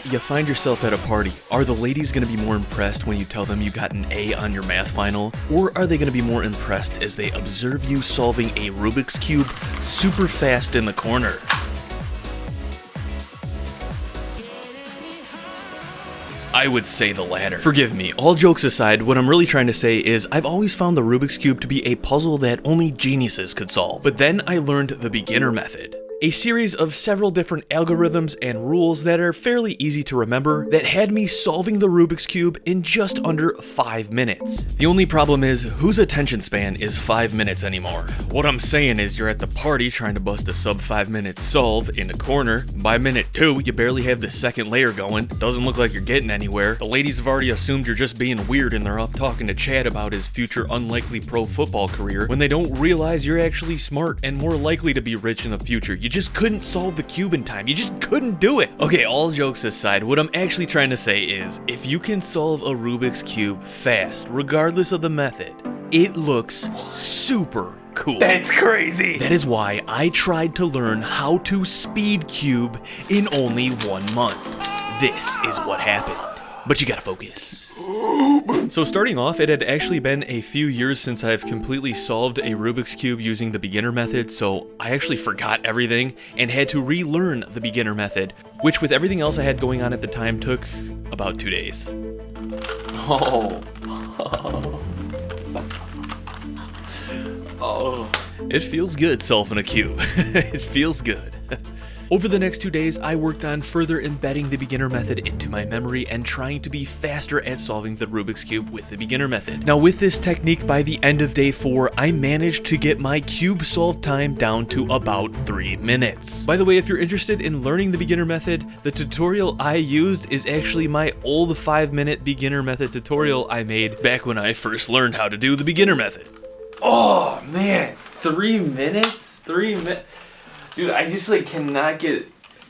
you find yourself at a party. Are the ladies gonna be more impressed when you tell them you got an A on your math final? Or are they gonna be more impressed as they observe you solving a Rubik's Cube super fast in the corner? I would say the latter. Forgive me, all jokes aside, what I'm really trying to say is I've always found the Rubik's Cube to be a puzzle that only geniuses could solve. But then I learned the beginner method. A series of several different algorithms and rules that are fairly easy to remember that had me solving the Rubik's Cube in just under 5 minutes. The only problem is, whose attention span is 5 minutes anymore? What I'm saying is you're at the party trying to bust a sub 5 minute solve in the corner. By minute 2, you barely have the second layer going. Doesn't look like you're getting anywhere. The ladies have already assumed you're just being weird and they're up talking to Chad about his future unlikely pro football career when they don't realize you're actually smart and more likely to be rich in the future. You just couldn't solve the cube in time. You just couldn't do it. Okay, all jokes aside, what I'm actually trying to say is, if you can solve a Rubik's Cube fast, regardless of the method, it looks super cool. That's crazy. That is why I tried to learn how to speed cube in only 1 month. This is what happened. But you gotta focus. So starting off, it had actually been a few years since I've completely solved a Rubik's Cube using the beginner method, so I actually forgot everything and had to relearn the beginner method, which with everything else I had going on at the time took about 2 days. Oh. Oh. It feels good solving a cube. It feels good. Over the next 2 days, I worked on further embedding the beginner method into my memory and trying to be faster at solving the Rubik's Cube with the beginner method. Now with this technique, by the end of day 4, I managed to get my cube solve time down to about 3 minutes. By the way, if you're interested in learning the beginner method, the tutorial I used is actually my old 5-minute beginner method tutorial I made back when I first learned how to do the beginner method. Oh man, 3 minutes? 3 minutes? Dude, I just cannot get,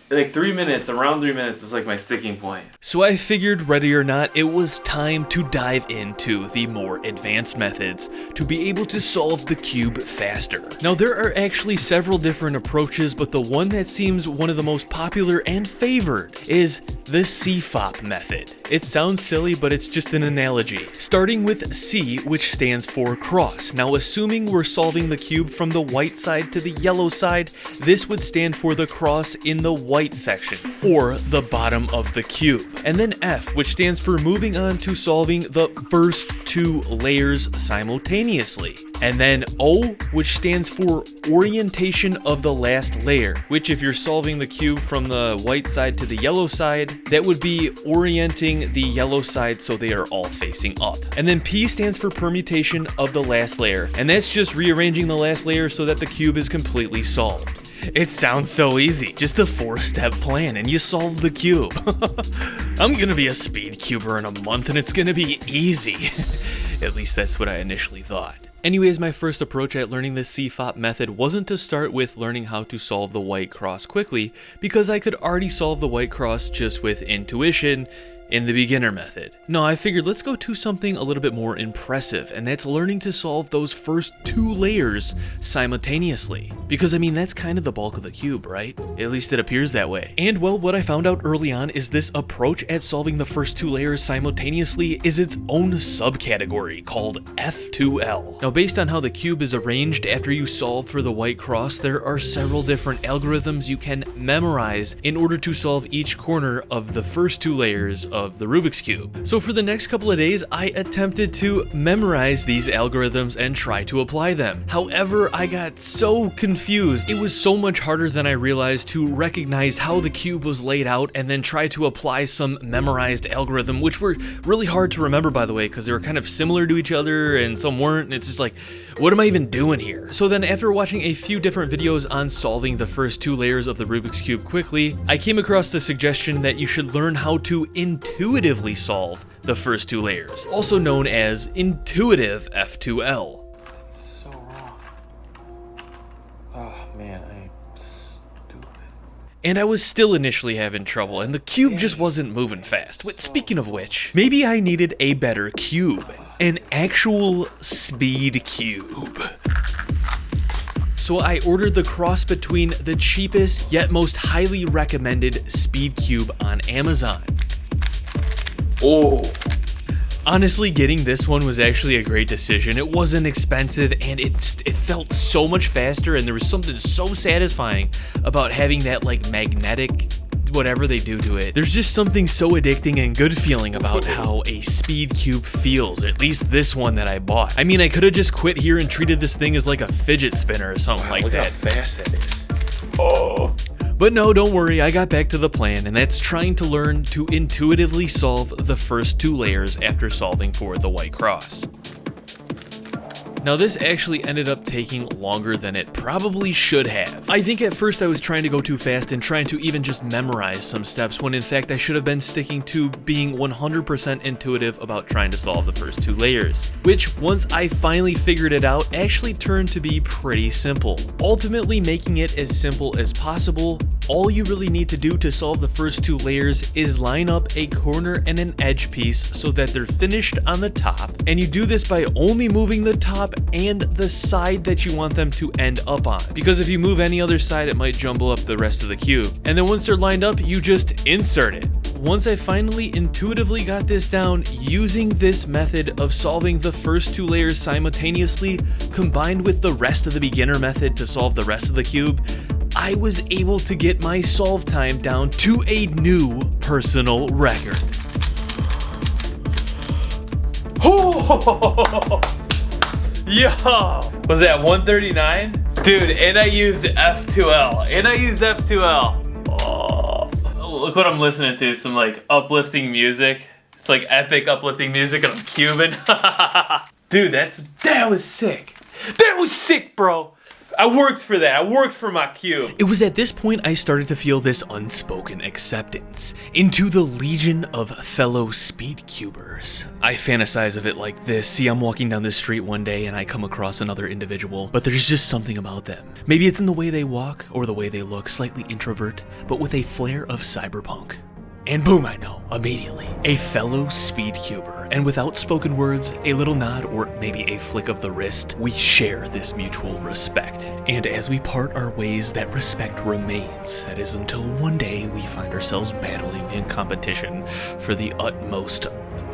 3 minutes, around 3 minutes is my sticking point. So I figured, ready or not, it was time to dive into the more advanced methods to be able to solve the cube faster. Now there are actually several different approaches, but the one that seems one of the most popular and favored is the CFOP method. It sounds silly, but it's just an analogy. Starting with C, which stands for cross. Now assuming we're solving the cube from the white side to the yellow side, this would stand for the cross in the white section, or the bottom of the cube. And then F, which stands for moving on to solving the first 2 layers simultaneously. And then O, which stands for orientation of the last layer, which if you're solving the cube from the white side to the yellow side, that would be orienting the yellow side so they are all facing up. And then P stands for permutation of the last layer, and that's just rearranging the last layer so that the cube is completely solved. It sounds so easy, just a 4-step plan and you solve the cube. I'm gonna be a speed cuber in a month and it's gonna be easy. At least that's what I initially thought. Anyways, my first approach at learning the CFOP method wasn't to start with learning how to solve the white cross quickly, because I could already solve the white cross just with intuition in the beginner method. No, I figured let's go to something a little bit more impressive, and that's learning to solve those first 2 layers simultaneously. Because I mean, that's kind of the bulk of the cube, right? At least it appears that way. And well, what I found out early on is this approach at solving the first 2 layers simultaneously is its own subcategory called F2L. Now based on how the cube is arranged after you solve for the white cross, there are several different algorithms you can memorize in order to solve each corner of the first 2 layers of the Rubik's Cube. So for the next couple of days, I attempted to memorize these algorithms and try to apply them. However, I got so confused. It was so much harder than I realized to recognize how the cube was laid out and then try to apply some memorized algorithm, which were really hard to remember, by the way, because they were kind of similar to each other and some weren't, and it's just what am I even doing here? So then after watching a few different videos on solving the first 2 layers of the Rubik's Cube quickly, I came across the suggestion that you should learn how to intuitively solve the first 2 layers, also known as intuitive F2L. That's so wrong. Oh man, I'm stupid. And I was still initially having trouble, and the cube just wasn't moving fast. Speaking of which, maybe I needed a better cube. An actual speed cube. So I ordered the cross between the cheapest yet most highly recommended speedcube on Amazon. Oh. Honestly, getting this one was actually a great decision. It wasn't expensive and it felt so much faster, and there was something so satisfying about having that like magnetic whatever they do to it. There's just something so addicting and good feeling about how a speedcube feels, at least this one that I bought. I mean, I could have just quit here and treated this thing as like a fidget spinner or something like that. Look how fast that is. Oh. But no, don't worry, I got back to the plan, and that's trying to learn to intuitively solve the first 2 layers after solving for the white cross. Now this actually ended up taking longer than it probably should have. I think at first I was trying to go too fast and trying to even just memorize some steps, when in fact I should have been sticking to being 100% intuitive about trying to solve the first 2 layers. Which, once I finally figured it out, actually turned to be pretty simple. Ultimately making it as simple as possible, all you really need to do to solve the first 2 layers is line up a corner and an edge piece so that they're finished on the top, and you do this by only moving the top and the side that you want them to end up on, because if you move any other side it might jumble up the rest of the cube. And then once they're lined up, you just insert it. Once I finally intuitively got this down, using this method of solving the first 2 layers simultaneously, combined with the rest of the beginner method to solve the rest of the cube, I was able to get my solve time down to a new personal record. Yo! Was that 139? Dude, and I used F2L. Oh, look what I'm listening to, some like uplifting music. It's like epic uplifting music and I'm cubing. Dude, that was sick. That was sick, bro. I worked for that. I worked for my cube. It was at this point I started to feel this unspoken acceptance into the legion of fellow speedcubers. I fantasize of it like this. See, I'm walking down the street one day and I come across another individual, but there's just something about them. Maybe it's in the way they walk or the way they look, slightly introvert, but with a flair of cyberpunk. And boom, I know, immediately. A fellow speedcuber, and without spoken words, a little nod, or maybe a flick of the wrist, we share this mutual respect. And as we part our ways, that respect remains. That is until one day we find ourselves battling in competition for the utmost...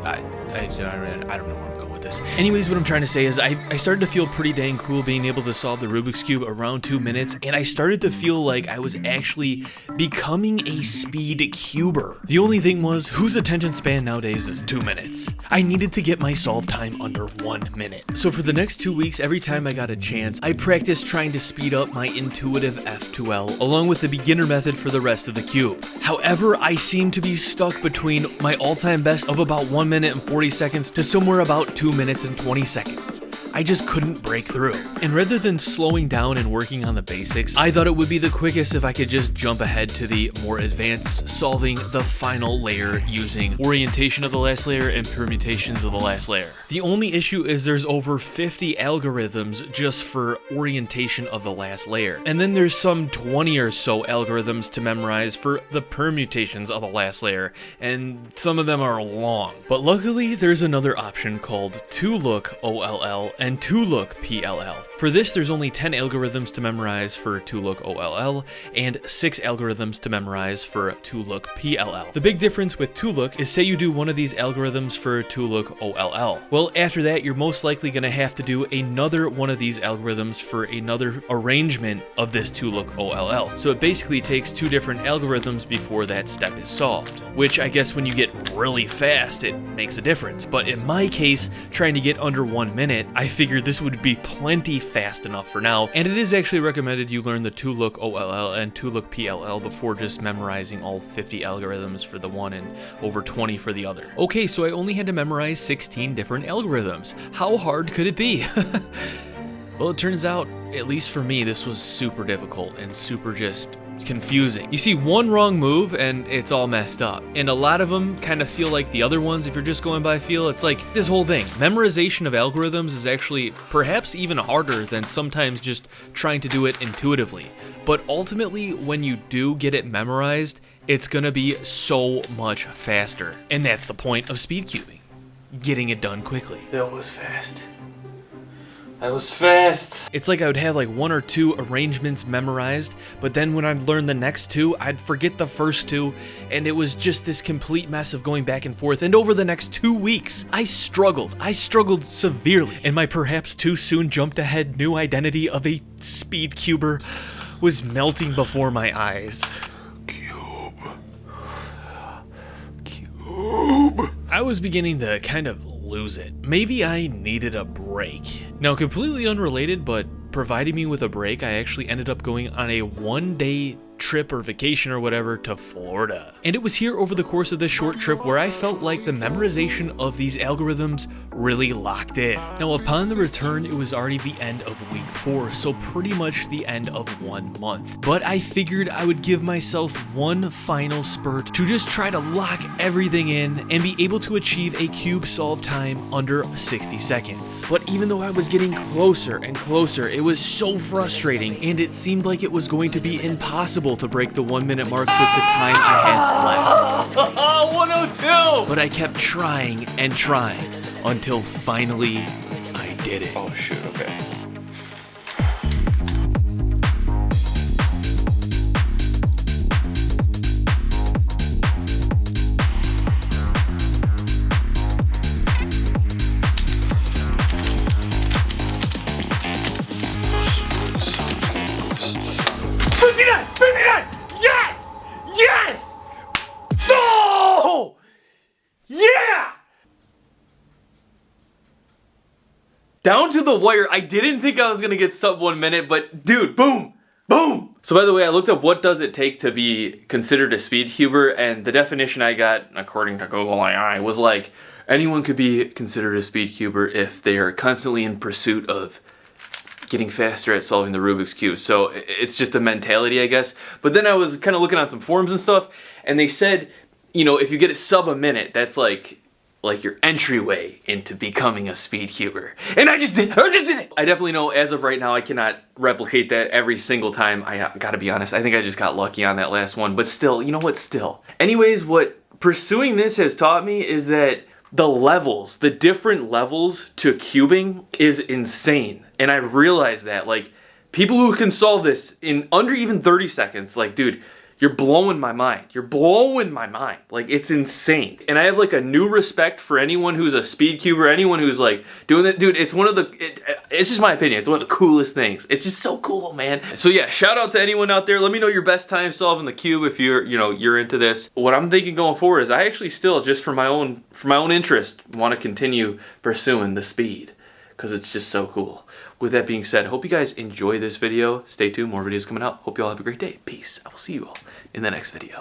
I don't know where I'm going with this. Anyways, what I'm trying to say is I started to feel pretty dang cool being able to solve the Rubik's Cube around 2 minutes, and I started to feel like I was actually becoming a speed cuber. The only thing was, whose attention span nowadays is 2 minutes? I needed to get my solve time under 1 minute. So for the next 2 weeks, every time I got a chance, I practiced trying to speed up my intuitive F2L, along with the beginner method for the rest of the cube. However, I seemed to be stuck between my all-time best of about 1 minute and 40 seconds to somewhere about 2 minutes and 20 seconds. I just couldn't break through. And rather than slowing down and working on the basics, I thought it would be the quickest if I could just jump ahead to the more advanced, solving the final layer using orientation of the last layer and permutations of the last layer. The only issue is there's over 50 algorithms just for orientation of the last layer. And then there's some 20 or so algorithms to memorize for the permutations of the last layer, and some of them are long. But luckily, there's another option called 2-look OLL and 2-look PLL. For this, there's only 10 algorithms to memorize for 2-look OLL and 6 algorithms to memorize for 2-look PLL. The big difference with 2-look is, say you do one of these algorithms for 2-look OLL. Well, after that, you're most likely going to have to do another one of these algorithms for another arrangement of this 2-look OLL. So it basically takes 2 different algorithms before that step is solved, which I guess when you get really fast, it makes a difference. But in my case, trying to get under 1 minute, I figured this would be plenty fast enough for now, and it is actually recommended you learn the 2-look OLL and 2-look PLL before just memorizing all 50 algorithms for the one and over 20 for the other. Okay, so I only had to memorize 16 different algorithms. How hard could it be? Well, it turns out, at least for me, this was super difficult and super just confusing. You see one wrong move and it's all messed up. And a lot of them kind of feel like the other ones if you're just going by feel. It's like this whole thing. Memorization of algorithms is actually perhaps even harder than sometimes just trying to do it intuitively. But ultimately, when you do get it memorized, it's gonna be so much faster. And that's the point of speed cubing. Getting it done quickly. That was fast. That was fast. It's like I would have like 1 or 2 arrangements memorized, but then when I'd learn the next 2, I'd forget the first 2, and it was just this complete mess of going back and forth. And over the next 2 weeks, I struggled severely, and my perhaps too soon jumped ahead new identity of a speedcuber was melting before my eyes. Cube. I was beginning to kind of lose it. Maybe I needed a break. Now, completely unrelated, but providing me with a break, I actually ended up going on a 1-day trip or vacation or whatever to Florida. And it was here over the course of this short trip where I felt like the memorization of these algorithms really locked in. Now, upon the return, it was already the end of week 4, so pretty much the end of 1 month. But I figured I would give myself one final spurt to just try to lock everything in and be able to achieve a cube solve time under 60 seconds. But even though I was getting closer and closer, it was so frustrating, and it seemed like it was going to be impossible to break the 1 minute mark with the time I had left. 102! But I kept trying and trying until finally I did it. Oh shoot, okay. Yes! Yes! Oh! Yeah! Down to the wire. I didn't think I was gonna get sub 1 minute, but dude, boom! Boom! So by the way, I looked up what does it take to be considered a speedcuber, and the definition I got, according to Google AI, was like, anyone could be considered a speedcuber if they are constantly in pursuit of getting faster at solving the Rubik's Cube. So it's just a mentality, I guess. But then I was kind of looking on some forums and stuff, and they said, you know, if you get a sub a minute, that's like your entryway into becoming a speedcuber. And I just did it! I definitely know as of right now I cannot replicate that every single time. I gotta be honest, I think I just got lucky on that last one, but still, you know what, still. Anyways, what pursuing this has taught me is that the different levels to cubing is insane. And I realized that, like, people who can solve this in under even 30 seconds, like, dude, you're blowing my mind. You're blowing my mind. Like, it's insane. And I have, like, a new respect for anyone who's a speedcuber, anyone who's, like, doing that. Dude, it's one of the, it's just my opinion. It's one of the coolest things. It's just so cool, man. So, yeah, shout out to anyone out there. Let me know your best time solving the cube if you're, you know, you're into this. What I'm thinking going forward is I actually still, just for my own interest, want to continue pursuing the speed, because it's just so cool. With that being said, I hope you guys enjoy this video. Stay tuned, more videos coming out. Hope you all have a great day. Peace. I will see you all in the next video.